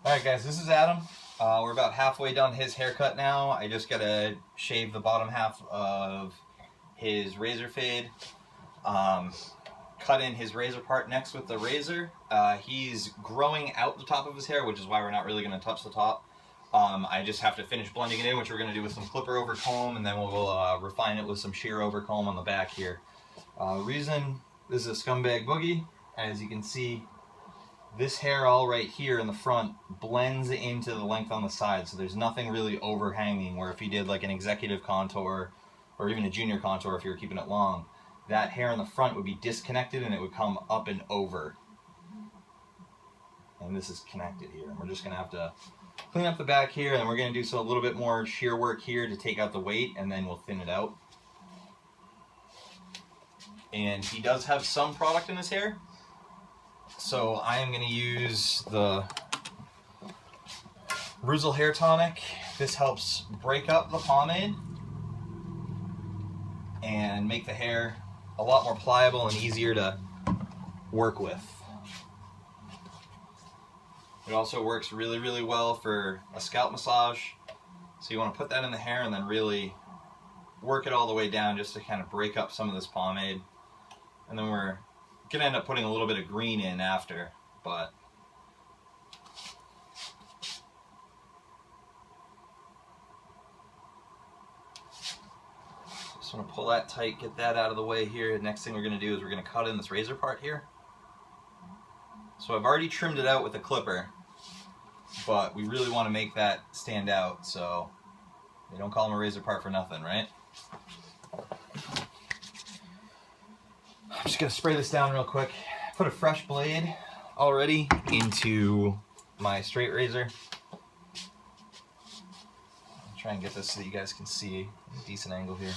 Alright guys, this is Adam. We're about halfway done his haircut now. I just gotta shave the bottom half of his razor fade. Cut in his razor part next with the razor. He's growing out the top of his hair, which is why we're not really gonna touch the top. I just have to finish blending it in, which we're gonna do with some clipper over comb, and then we'll refine it with some shear over comb on the back here. Reason this is a Scumbag Boogie, as you can see, this hair all right here in the front blends into the length on the side, so there's nothing really overhanging, where if you did like an executive contour or even a junior contour if you were keeping it long, that hair in the front would be disconnected and it would come up and over. And this is connected here. And we're just going to have to clean up the back here, and then we're going to do a little bit more shear work here to take out the weight, and then we'll thin it out. And he does have some product in his hair, so I am going to use the Reuzel hair tonic. This helps break up the pomade and make the hair a lot more pliable and easier to work with. It also works really, really well for a scalp massage. So you want to put that in the hair and then really work it all the way down just to kind of break up some of this pomade. And then we're going to end up putting a little bit of green in after, but just want to pull that tight, get that out of the way here. Next thing we're going to do is we're going to cut in this razor part here. So I've already trimmed it out with a clipper, but we really want to make that stand out, so they don't call them a razor part for nothing, right? I'm just going to spray this down real quick. Put a fresh blade already into my straight razor. I'll try and get this so that you guys can see a decent angle here.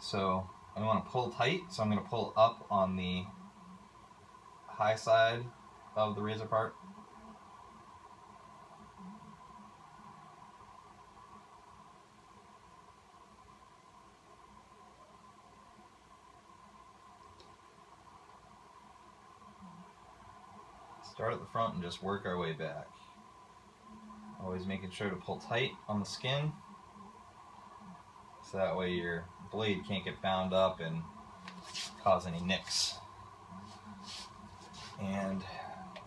So I want to pull tight, so I'm going to pull up on the high side of the razor part. Start at the front and just work our way back. Always making sure to pull tight on the skin, so that way your blade can't get bound up and cause any nicks. And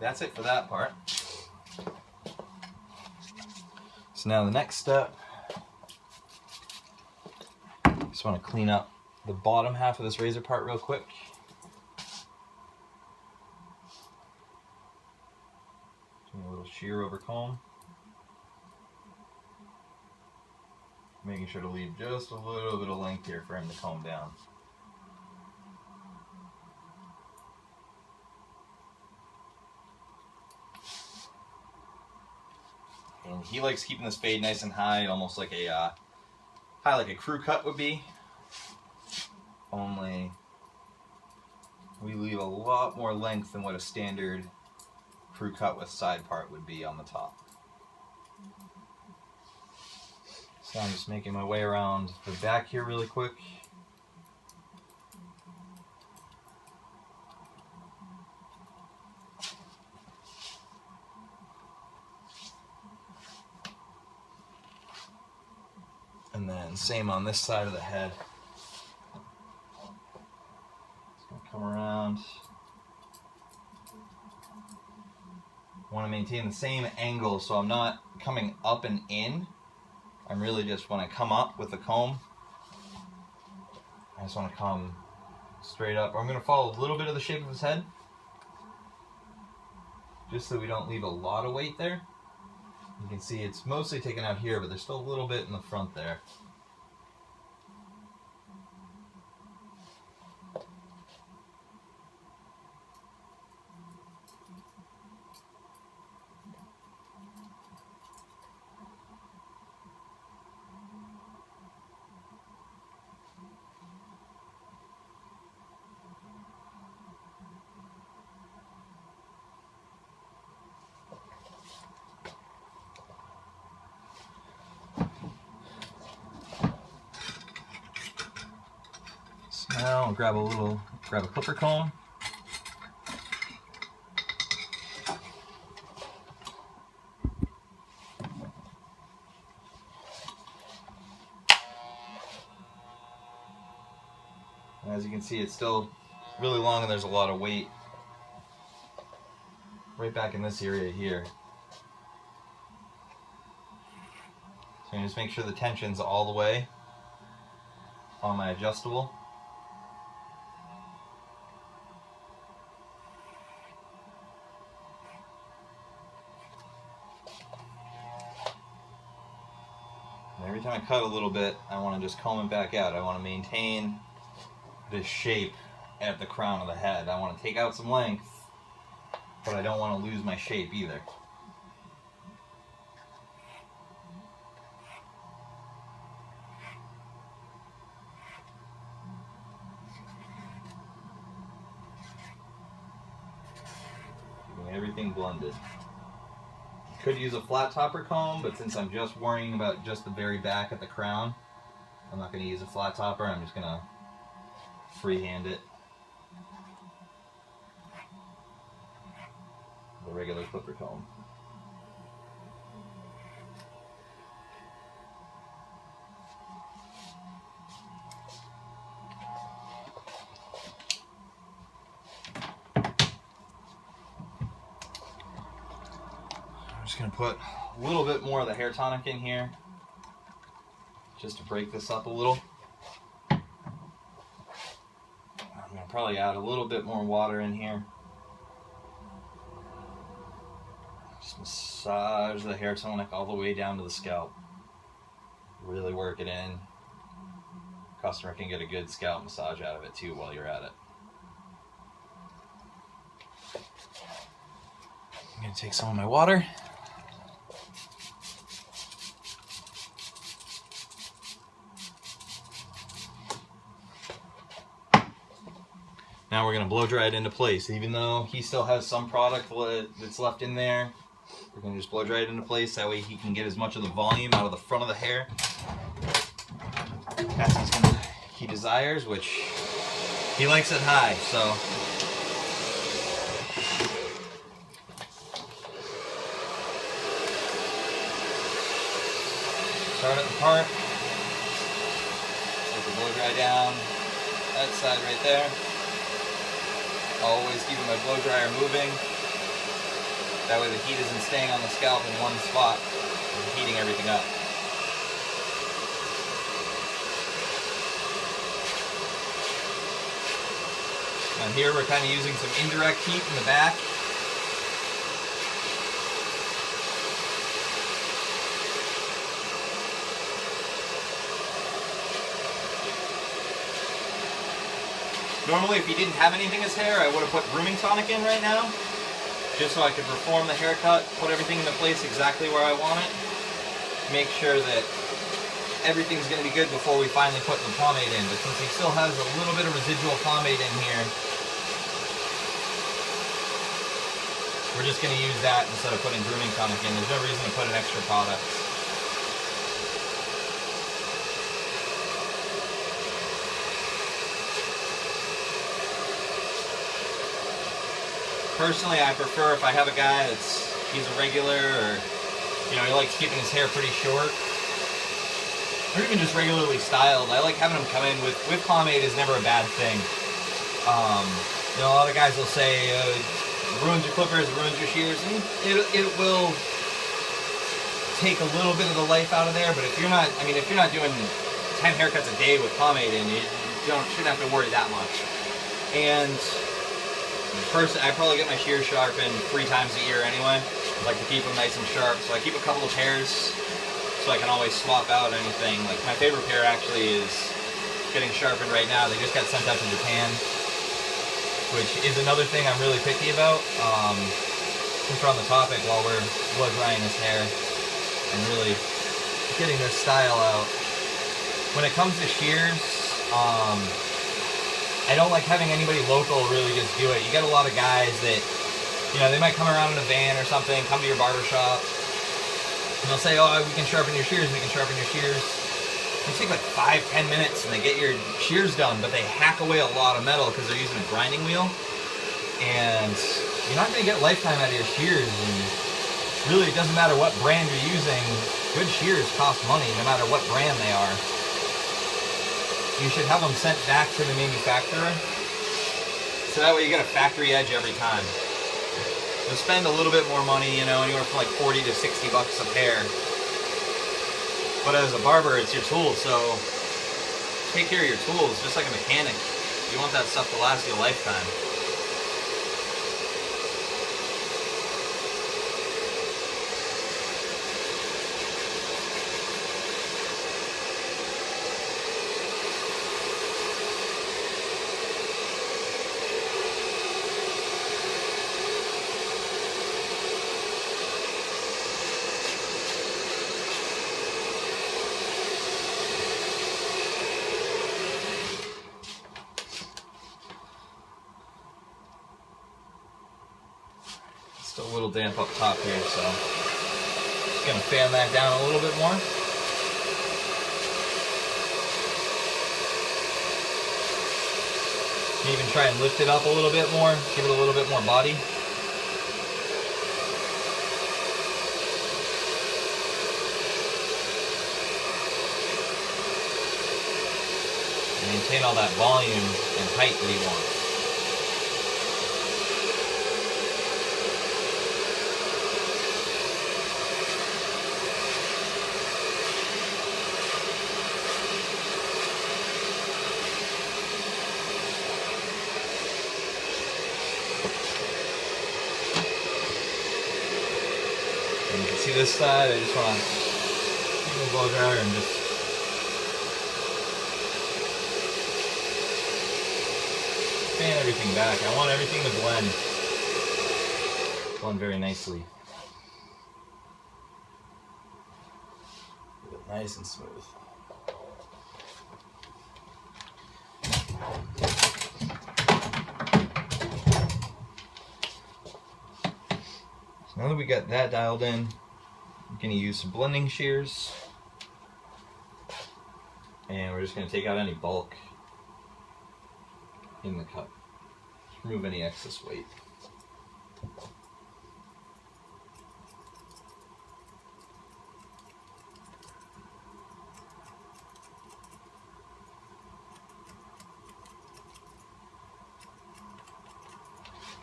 that's it for that part. So now the next step, just want to clean up the bottom half of this razor part real quick. Doing a little shear over comb. Making sure to leave just a little bit of length here for him to comb down. And he likes keeping this fade nice and high, almost like a high like a crew cut would be. Only we leave a lot more length than what a standard crew cut with side part would be on the top. So I'm just making my way around the back here really quick. And then same on this side of the head. Just gonna come around. I want to maintain the same angle, so I'm not coming up and in. I'm really just, when I come up with the comb, I just want to come straight up. I'm going to follow a little bit of the shape of his head, just so we don't leave a lot of weight there. You can see it's mostly taken out here, but there's still a little bit in the front there. Now I'll grab a clipper comb. As you can see, it's still really long and there's a lot of weight right back in this area here. So I just make sure the tension's all the way on my adjustable. And every time I cut a little bit, I want to just comb it back out. I want to maintain this shape at the crown of the head. I want to take out some length, but I don't want to lose my shape either. Keeping everything blended. Could use a flat topper comb, but since I'm just worrying about just the very back at the crown, I'm not going to use a flat topper. I'm just going to freehand it with a regular clipper comb. I'm just going to put a little bit more of the hair tonic in here just to break this up a little. I'm going to probably add a little bit more water in here. Just massage the hair tonic all the way down to the scalp. Really work it in. Customer can get a good scalp massage out of it too while you're at it. I'm going to take some of my water. Now we're going to blow dry it into place. Even though he still has some product that's left in there, we're going to just blow dry it into place. That way he can get as much of the volume out of the front of the hair as he desires, which he likes it high. So start at the part, let the blow dry down that side right there. Always keeping my blow dryer moving. That way the heat isn't staying on the scalp in one spot and heating everything up. And here we're kind of using some indirect heat in the back. Normally, if he didn't have anything in his hair, I would have put grooming tonic in right now, just so I could perform the haircut, put everything into place exactly where I want it, make sure that everything's going to be good before we finally put the pomade in. But since he still has a little bit of residual pomade in here, we're just going to use that instead of putting grooming tonic in. There's no reason to put an extra product. Personally, I prefer if I have a guy he's a regular, or he likes keeping his hair pretty short, or even just regularly styled. I like having him come in with pomade is never a bad thing. A lot of guys will say it ruins your clippers, it ruins your shears, and it will take a little bit of the life out of there. But if you're not doing 10 haircuts a day with pomade in, you shouldn't have to worry that much. And I probably get my shears sharpened 3 times a year anyway. I like to keep them nice and sharp, so I keep a couple of pairs so I can always swap out anything. Like my favorite pair actually is getting sharpened right now. They just got sent out to Japan, which is another thing I'm really picky about. Since we're on the topic, while we're blow drying his hair and really getting this style out. When it comes to shears, I don't like having anybody local really just do it. You get a lot of guys that, they might come around in a van or something, come to your barber shop, and they'll say, oh, we can sharpen your shears, we can sharpen your shears. They take like 5-10 minutes and they get your shears done, but they hack away a lot of metal because they're using a grinding wheel. And you're not going to get lifetime out of your shears. And really, it doesn't matter what brand you're using. Good shears cost money no matter what brand they are. you should have them sent back to the manufacturer. So that way you get a factory edge every time. You'll spend a little bit more money, you know, anywhere from like 40 to 60 bucks a pair. But as a barber, it's your tool, so take care of your tools, just like a mechanic. You want that stuff to last you a lifetime. Still a little damp up top here, so just gonna fan that down a little bit more. You can even try and lift it up a little bit more, give it a little bit more body. Maintain all that volume and height that you want. And you can see this side, I just want to blow dryer and just fan everything back. I want everything to blend very nicely. Keep it nice and smooth. So now that we got that dialed in, I'm going to use some blending shears, and we're just going to take out any bulk in the cut. Just remove any excess weight.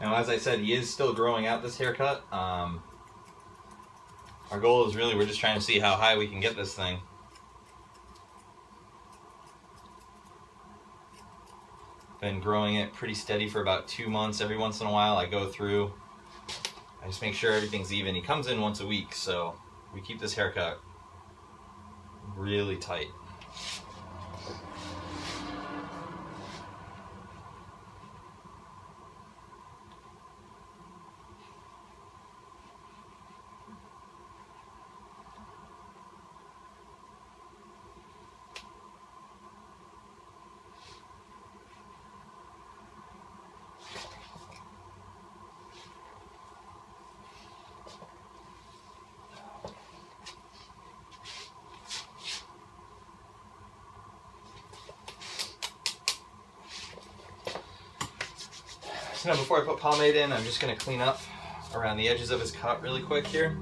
Now, as I said, he is still growing out this haircut. Our goal is really, we're just trying to see how high we can get this thing. Been growing it pretty steady for about 2 months. Every once in a while I go through, I just make sure everything's even. He comes in once a week, so we keep this haircut really tight. So now before I put pomade in, I'm just going to clean up around the edges of his cut really quick here.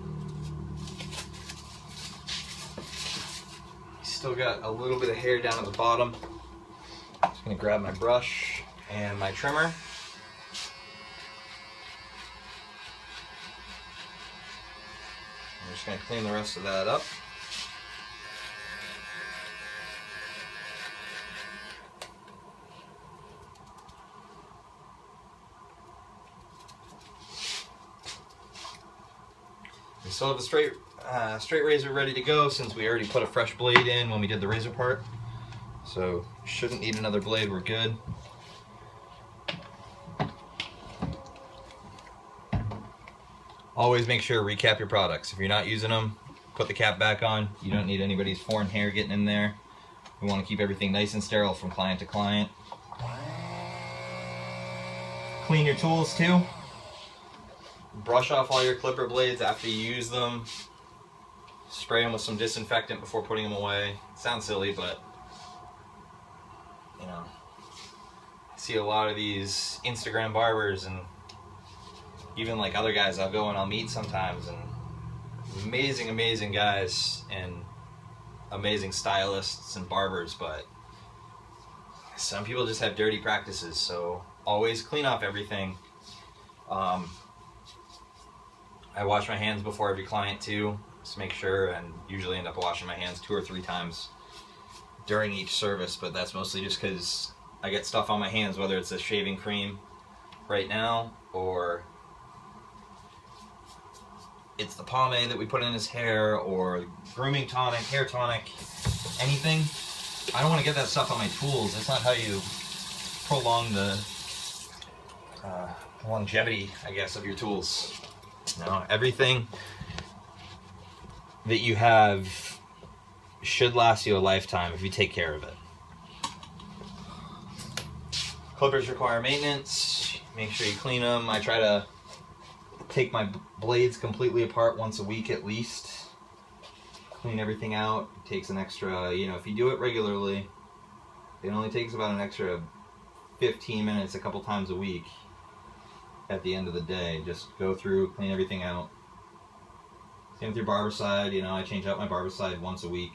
He's still got a little bit of hair down at the bottom. Just going to grab my brush and my trimmer. I'm just going to clean the rest of that up. We still have the straight razor ready to go since we already put a fresh blade in when we did the razor part. So shouldn't need another blade, we're good. Always make sure to recap your products. If you're not using them, put the cap back on. You don't need anybody's foreign hair getting in there. We want to keep everything nice and sterile from client to client. Clean your tools too. Brush off all your clipper blades after you use them. Spray them with some disinfectant before putting them away. Sounds silly, but you know, I see a lot of these Instagram barbers and even like other guys I'll go and I'll meet sometimes, and amazing guys and amazing stylists and barbers, but some people just have dirty practices, so always clean off everything. I wash my hands before every client too, just to make sure, and usually end up washing my hands 2 or 3 times during each service, but that's mostly just because I get stuff on my hands, whether it's a shaving cream right now or it's the pomade that we put in his hair, or grooming tonic, hair tonic, anything. I don't want to get that stuff on my tools. That's not how you prolong the longevity, I guess, of your tools. No, everything that you have should last you a lifetime if you take care of it. Clippers require maintenance. Make sure you clean them. I try to take my blades completely apart once a week at least. Clean everything out. It takes an extra, if you do it regularly, it only takes about an extra 15 minutes a couple times a week at the end of the day. Just go through, clean everything out. Same with your barbicide. I change out my barbicide once a week.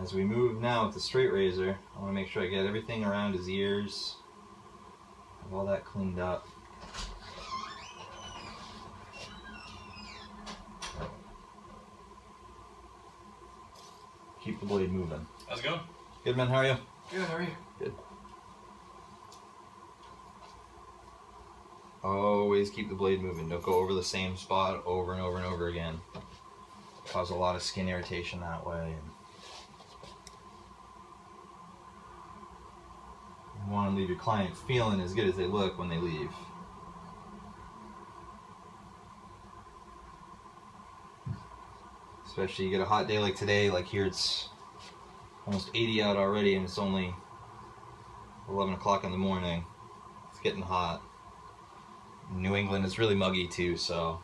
As we move now with the straight razor, I want to make sure I get everything around his ears, have all that cleaned up. Keep the blade moving. How's it going? Good, man. How are you? Good, how are you? Good. Always keep the blade moving. Don't go over the same spot over and over and over again. Cause a lot of skin irritation that way. You want to leave your client feeling as good as they look when they leave. Especially you get a hot day like today, like here it's almost 80 out already and it's only 11 o'clock in the morning. It's getting hot. In New England it's really muggy too, so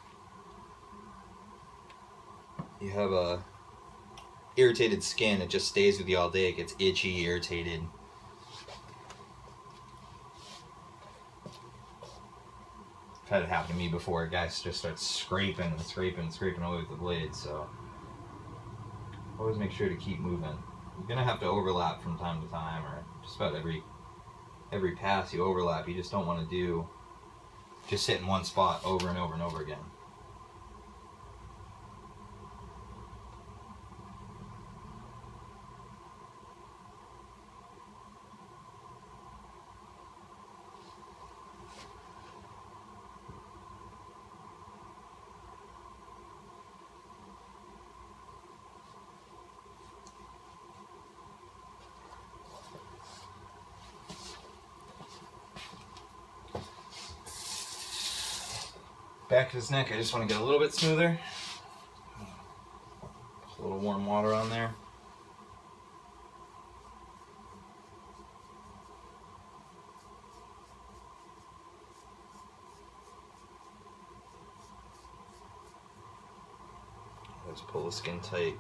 you have a irritated skin, it just stays with you all day. It gets itchy, irritated. I've had it happen to me before. Guys just start scraping and scraping and scraping away with the blade, so always make sure to keep moving. You're gonna have to overlap from time to time, or just about every pass you overlap. You just don't want to do just sit in one spot over and over and over again. Back of his neck, I just want to get a little bit smoother. Put a little warm water on there. Just pull the skin tight.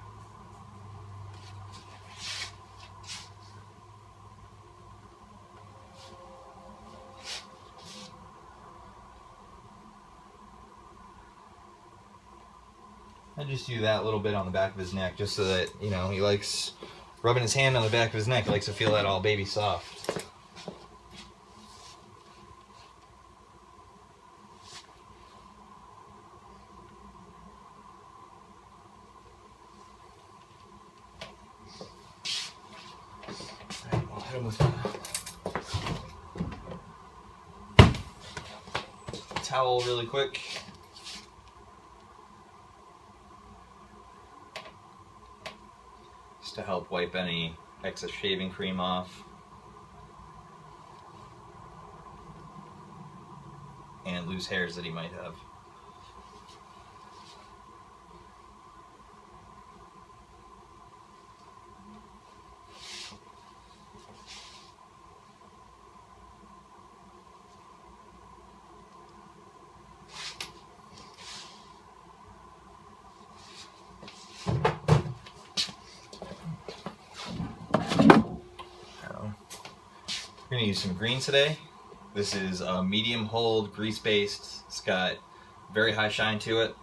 I just do that a little bit on the back of his neck, just so that, he likes rubbing his hand on the back of his neck. He likes to feel that all baby soft. Alright, we'll hit him with a towel really quick. To help wipe any excess shaving cream off and loose hairs that he might have. going to use some green today. This is a medium hold, grease-based. It's got very high shine to it.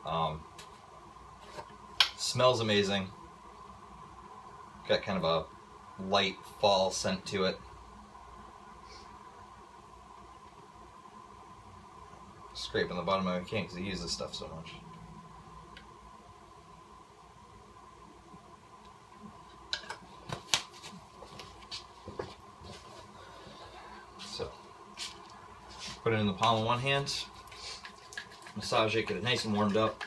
Smells amazing. Got kind of a light fall scent to it. Scraping the bottom of my can because I use this stuff so much. So, put it in the palm of one hand, massage it, get it nice and warmed up.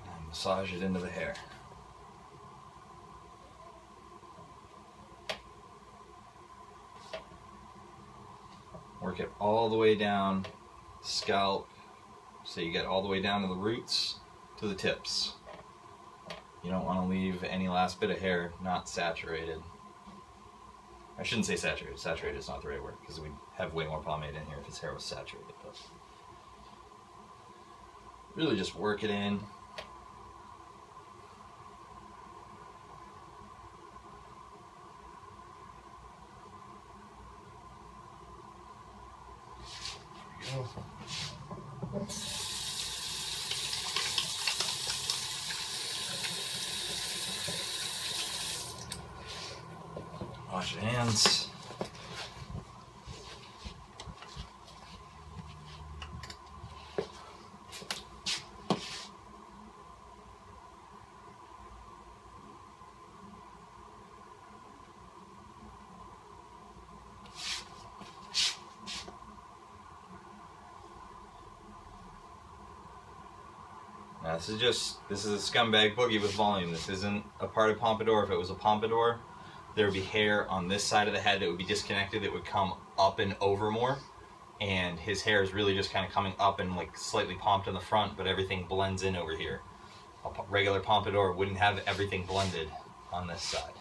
And massage it into the hair. Work it all the way down scalp, so you get all the way down to the roots, to the tips. You don't want to leave any last bit of hair not saturated. I shouldn't say saturated. Saturated is not the right word because we'd have way more pomade in here if his hair was saturated. But really just work it in. Wash your hands. Now this is a Scumbag Boogie with volume. This isn't a part of Pompadour. If it was a Pompadour, there would be hair on this side of the head that would be disconnected that would come up and over more. And his hair is really just kind of coming up and like slightly pomped in the front, but everything blends in over here. A regular Pompadour wouldn't have everything blended on this side.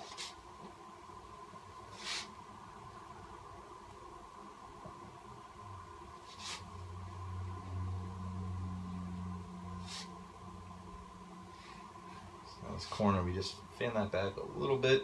So this corner, we just fan that back a little bit.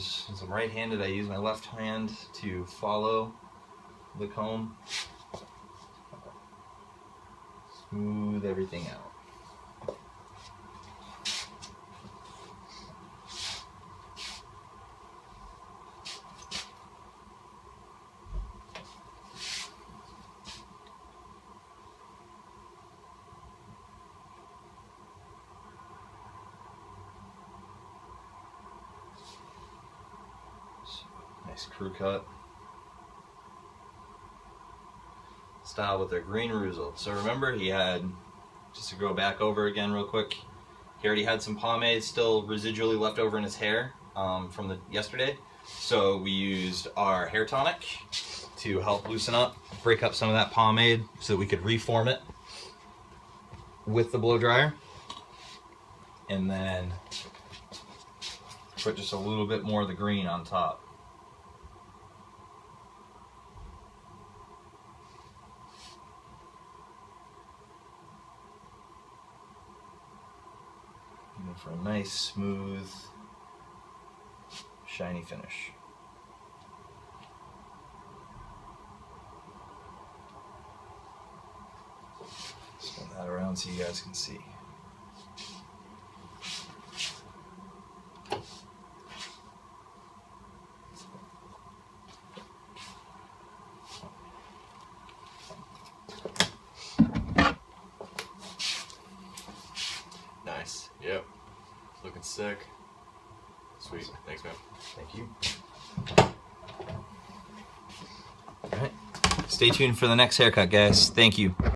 Since I'm right-handed, I use my left hand to follow the comb. Smooth everything out. Nice crew cut style with their green Reuzel. So remember, he had, just to go back over again real quick, he already had some pomade still residually left over in his hair from yesterday. So we used our hair tonic to help loosen up, break up some of that pomade so that we could reform it with the blow dryer. And then put just a little bit more of the green on top. For a nice, smooth, shiny finish. Spin that around so you guys can see. Nice. Yep. Looking sick. Sweet. Thanks, man. Thank you. Stay tuned for the next haircut, guys. Thank you.